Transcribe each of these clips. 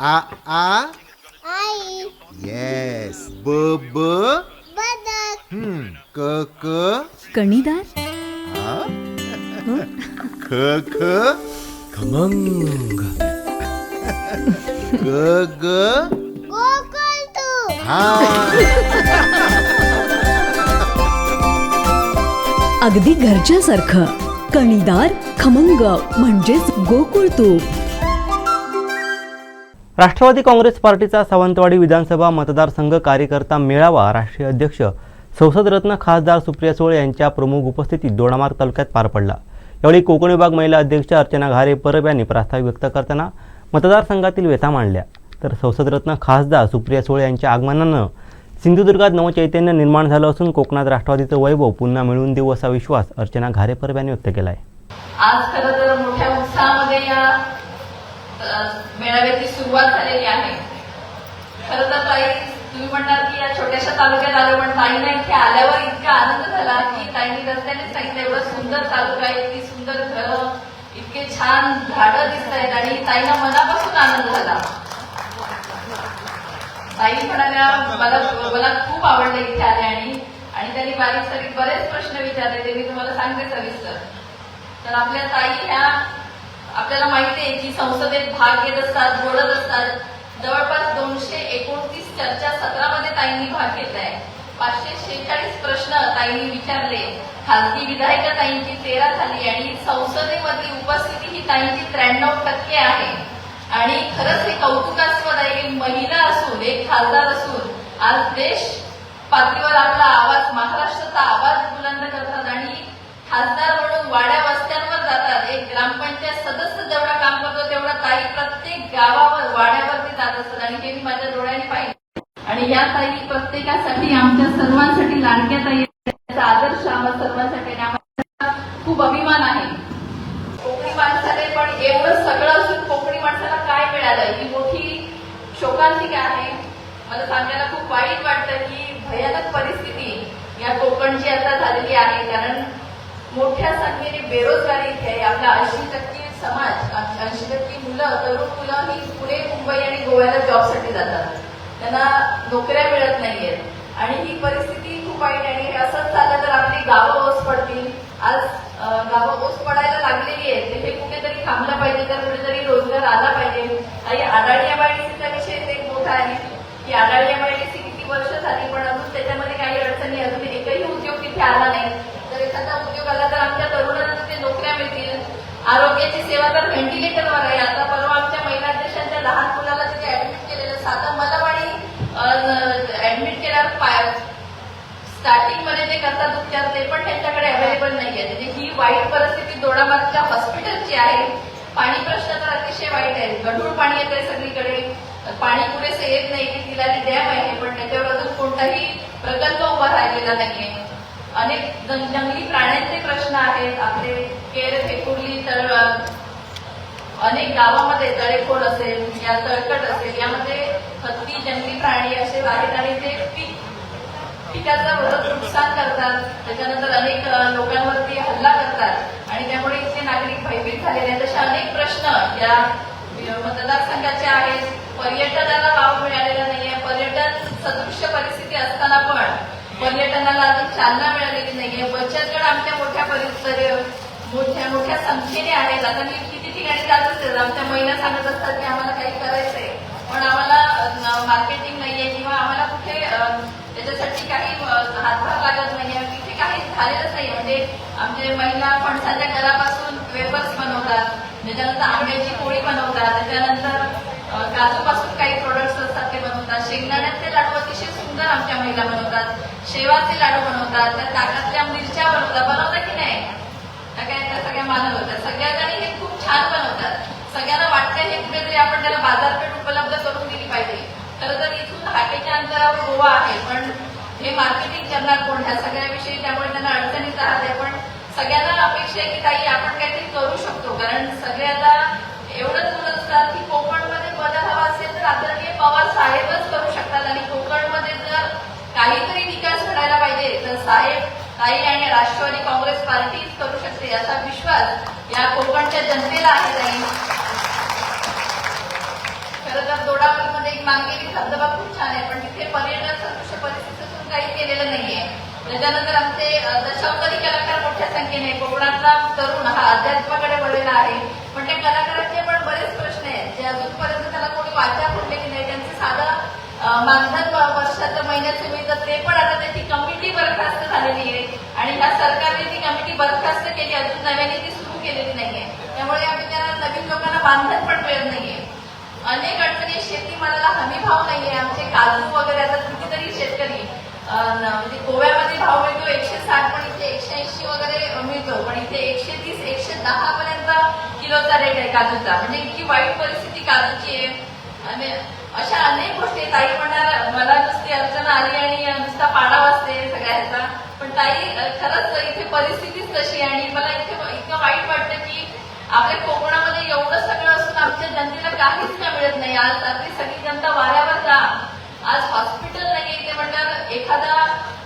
आ आ आई. Yes. ब ब बदक. क क कणीदार. आ हं? ख ख खमंग. ग ग गोकुळ तू. हा. अगदी घरच्यासारखं कणीदार खमंग म्हणजेच गोकुळ तूप. राष्ट्रवादी काँग्रेस पार्टीचा सावंतवाडी विधानसभा मतदारसंघ कार्यकर्ता मेळावा राष्ट्रीय अध्यक्ष संसदरत्न खासदार सुप्रिया सुळे यांच्या प्रमुख उपस्थितीत दोडामार्ग तालुक्यात पार पडला. यावेळी कोकण विभाग महिला अध्यक्ष अर्चना घारे परब यांनी प्रास्ताविक व्यक्त करताना मतदारसंघातील व्यथा मांडल्या. तर संसदरत्न खासदार सुप्रिया सुळे यांच्या आगमनानं सिंधुदुर्गात नवचैतन्य निर्माण झालं असून कोकणात राष्ट्रवादीचं वैभव पुन्हा मिळवून देऊ असा विश्वास अर्चना घारे परब यांनी व्यक्त केला आहे. आज खरं तर मोठ्या उत्साहामध्ये या मेळाव्याची सुरुवात झालेली आहे. खरं तर ताई, तुम्ही म्हणणार की या छोट्याशा तालुक्यात आलो, पण ताईंना इथे आल्यावर इतका आनंद झाला की ताईंनी रस्त्याने सांगितलं एवढं सुंदर तालुका आहे, इतकी सुंदर घरं, इतके छान झाडं दिसत आहेत आणि ताईंना मनापासून आनंद झाला. ताई म्हणाल्या मला खूप आवडलं इथे आले आणि त्यांनी बारीक सारीक बरेच प्रश्न विचारले, ते मी तुम्हाला सांगते सविस्तर. तर आपल्या ताई ह्या आपल्याला माहिती आहे की संसदेत भाग घेत असतात, बोलत असतात. जवळपास 229 चर्चा सत्रामध्ये ताईंनी भाग घेतलाय. 546 प्रश्न ताईंनी विचारले. खासगी विधायक ताईंची 13 झाली आणि संसदेमधली उपस्थिती ही ताईंची 93% आहे. आणि खरंच हे कौतुकास्पद आहे. महिला असून, एक खासदार असून आज देश पातळीवर आपला आवाज, महाराष्ट्राचा आवाज बुलंद करतात आणि खासदार म्हणून वाड्या वस्त्यांवर जातात. एक ग्रामपंचायत सदस्य जेवढा काम करतो तेवढा ताई प्रत्येक गावावर, वाड्यावरती जात असतात आणि हे मी माझ्या डोळ्याने पाहिजे. आणि या ताई प्रत्येकासाठी, आमच्या सर्वांसाठी लाडक्या ताई, त्याचा आदर्श आम्हा सर्वांसाठी आम्हाला खूप अभिमान आहे. कोकणी माणसाने पण एवढं सगळं असून कोकणी माणसाला काय मिळालं ही मोठी शोकांतिका आहे. मला सांगायला खूप वाईट वाटतं की भयानक परिस्थिती या कोकणची आता झालेली आहे. कारण मोठ्या संख्येने बेरोजगारी इथे आहे. आपला 80% समाज, 80% मुलं, तरुण मुलं ही पुणे, मुंबई आणि गोव्याला जॉबसाठी जातात. त्यांना नोकऱ्या मिळत नाहीयेत आणि ही परिस्थिती खूप वाईट आहे. हे असंच झालं तर आपली गावं ओस पडतील. आज गावं ओस पडायला लागलेली आहेत. हे कुठेतरी थांबलं पाहिजे, तर कुठेतरी रोजगार आला पाहिजे. आणि आडाळी एमआयडीसीचा विषय एक मोठा आहे की आडाळी एमआयडीसी किती वर्ष झाली पण अजून त्याच्यामध्ये काही अडचणी, अजून एकही उद्योग तिथे आला नाही. जर एखादा उद्योग आला तर आमच्या तरुणांना तिथे नोकऱ्या मिळतील. आरोग्याची सेवा तर व्हेंटिलेटरवर आहे. आता परवा आमच्या महिला अध्यक्षांच्या लहान मुलाला तिथे ऍडमिट केलेलं, साधं मलवाडी ऍडमिट केल्यावर स्टार्टिंग मध्ये जे करतात उपचार ते पण त्यांच्याकडे अवेलेबल नाहीये. म्हणजे ही वाईट परिस्थिती दोडामार्गच्या हॉस्पिटलची आहे. पाणी प्रश्न तर अतिशय वाईट आहे. गढूळ पाणी येत आहे सगळीकडे, पाणी पुरेसे येत नाही. ती तिलाली डॅम आहे पण त्याच्यावर अजून कोणताही प्रकल्प उभा राहिलेला नाहीये. अनेक जंगली प्राण्यांचे प्रश्न आहेत. आपले केर, फेकुर्ली, अनेक गावामध्ये तळेखोड असेल या तळकट असेल, यामध्ये हत्ती, जंगली प्राणी असे आहेत आणि ते पिकाचं बरंच नुकसान करतात. त्याच्यानंतर अनेक लोकांवरती हल्ला करतात आणि त्यामुळे इथले नागरिक भयभीत झालेले आहेत. अशा अनेक प्रश्न या मतदारसंघाचे आहेत. पर्यटनाला वाव मिळालेला नाहीये. पर्यटन सदृश्य परिस्थिती असताना पण पर्यटनाला अजून चालना मिळालेली नाहीये. बचत गट आमच्या मोठ्या संख्येने आहेत. आता मी किती ठिकाणी जात असते, आमच्या महिला सांगत असतात की आम्हाला काही करायचंय पण आम्हाला मार्केटिंग नाहीये किंवा आम्हाला कुठे त्याच्यासाठी काही हातभार लागत नाहीये. तिथे काही झालेलंच नाही. म्हणजे आमचे महिला फणसाच्या घरापासून वेफर्स बनवतात, त्याच्यानंतर आंब्याची पोळी बनवतात, त्याच्यानंतर काजूपासून काही प्रोडक्ट्स असतात ते बनवतात. शेंगदाण्याचे लाडू अतिशय सुंदर आमच्या महिला बनवतात. शेवाचे लाडू बनवतात. त्या ताकातल्या मिरच्या बनवतात की नाही? त्या काय त्या सगळ्या मानव होतात. सगळ्या जणी हे खूप छान बनवतात. सगळ्यांना वाटतं हे कुठेतरी आपण त्याला बाजारपेठ उपलब्ध करून दिली पाहिजे. खरं तर इथून हाकेच्या अंतरावर गोवा आहे पण हे मार्केटिंग करणार कोण ह्या सगळ्याविषयी, त्यामुळे त्यांना अडचणीत राहते. पण सगळ्यांना अपेक्षा आहे की ताई आपण काहीतरी करू शकतो. कारण सगळ्याला एवढंच बोलत असतात की कोकणमध्ये बदल हवा असेल तर आदरणीय पवार साहेबच करू शकतात आणि कोकणमध्ये जर काहीतरी विकास घडायला पाहिजे तर साहेब, ताई आणि राष्ट्रवादी काँग्रेस पार्टीच करू शकते असा विश्वास या कोकणच्या जनतेला आहे. ताई खरं तर मांगेली धबधबा खूप छान आहे, पण तिथे पर्यटन सदृश्य परिस्थितीतून काही केलेलं नाहीये. त्याच्यानंतर आमचे दशावतारी कलाकार मोठ्या संख्येने, कोकणातला तरुण हा अध्यात्माकडे वळलेला आहे, पण त्या कलाकारांचे पण बरेच प्रश्न आहेत जे अजूनपर्यंत त्याला कोणी वाचा फोडलेली नाही. त्यांचे साधं मानधन वर्षाचं महिन्याचं मिळतं ते पण आता त्याची कमिटी बरखास्त झालेली आहे आणि ह्या सरकारने ती कमिटी बरखास्त केली, अजून नव्याने ती सुरू केलेली नाहीये. त्यामुळे आम्ही त्यांना नवीन लोकांना मानधन पण मिळत नाहीये. अनेक अडचणी, शेतीमालाला हमी भाव नाहीये. आमचे काजू वगैरे आता कितीतरी शेतकरी म्हणजे गोव्यामध्ये भाव मिळतो 160, पण इथे 180 वगैरे मिळतो, पण इथे 130, 110 पर्यंत किलोचा रेट आहे काजूचा. म्हणजे इतकी वाईट परिस्थिती काजूची आहे. आणि अशा अनेक गोष्टी. ताई म्हणणार मला नुसती अडचण आली आणि नुसता पाडा वाजते सगळ्या ह्याचा, पण ताई खरंच इथे परिस्थितीच तशी आहे. आणि मला इथे इतकं वाईट वाटतं की आपल्या कोकणामध्ये एवढं सगळं असून आमच्या जनतेला काहीच का मिळत नाही. आज आपली सगळी जनता वाऱ्यावर जा. आज हॉस्पिटल नाही इथे म्हणल्यावर एखादा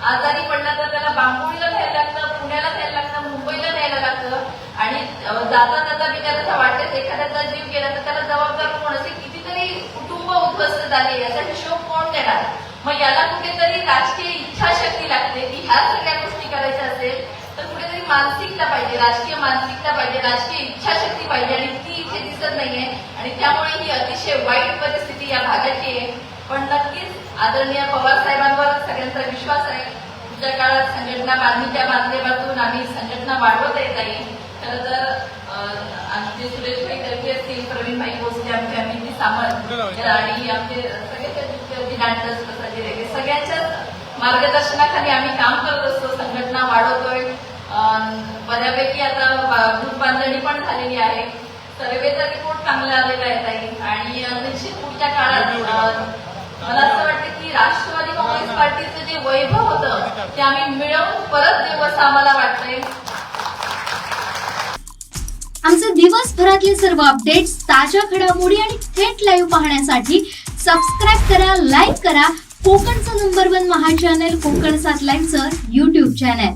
आजारी पडला तर त्याला बांबोळीला न्यायला लागतं, पुण्याला न्यायला लागतं, मुंबईला न्यायला लागतं. आणि जाता जाता बिचाराचा वाटेत एखाद्याचा जीव गेला तर त्याला जबाबदार कोण? असे कितीतरी कुटुंब उद्ध्वस्त झाले, याचा हिशोब कोण देणार? मग याला कुठेतरी राजकीय इच्छाशक्ती लागते की ह्या सगळ्या गोष्टी करायच्या असेल तर कुठेतरी मानसिकता पाहिजे, राजकीय मानसिकता पाहिजे, राजकीय इच्छाशक्ती पाहिजे, आणि ती इथे दिसत नाहीये. आणि त्यामुळे ही अतिशय वाईट परिस्थिती या भागाची आहे. पण नक्कीच आदरणीय पवार साहेबांवर सगळ्यांचा विश्वास आहे. पुढच्या काळात संघटना बांधणीच्या माध्यमातून आम्ही संघटना वाढवता येत आहे. खरं तर आमचे सुरेशभाई कर्वे असतील, प्रवीणभाई भोसले, आमचे अमित सामंत आणि आमचे सगळे डान्सर्स, प्रसादी रेगे, सगळ्यांच्याच मार्गदर्शनाखाली आम्ही काम करत असतो, संघटना वाढवतोय. बऱ्यापैकी आता ग्रुप बांधणी पण झालेली आहे. सर्वेचा रिपोर्ट चांगला आलेला आहे ताई. आणि निश्चित पुढच्या काळात मला असं वाटतं की राष्ट्रवादी काँग्रेस पार्टीचं जे वैभव होतं ते आम्ही मिळवून परत देऊ असं आम्हाला वाटतंय. आमचे दिवसभरातले सर्व अपडेट्स, ताज्या घडामोडी आणि थेट लाईव्ह पाहण्यासाठी सबस्क्राईब करा, लाईक करा कोकणचं नंबर 1 महा चॅनल कोकण 7 लाईनचं YouTube चॅनल.